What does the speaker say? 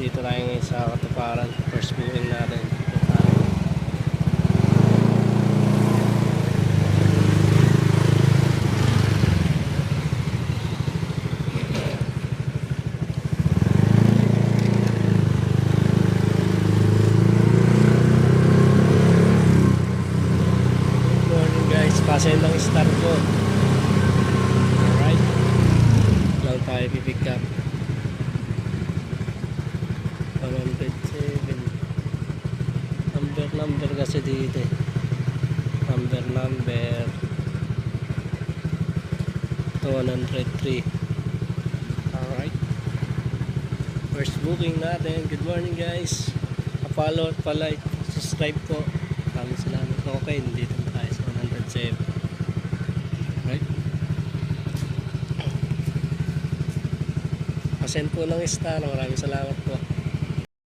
Dito tayo ngayon sa Katuparan. First booking natin. Good morning guys. Pasen lang start ko. Alright. Lang tayo pipick up. 107 number kasi dito number to 103. Alright, first booking natin. Good morning guys, pa-follow at pa-like, subscribe po, maraming salamat. Okay, nandito na tayo sa 107. Alright, pasend po ng star, maraming salamat po.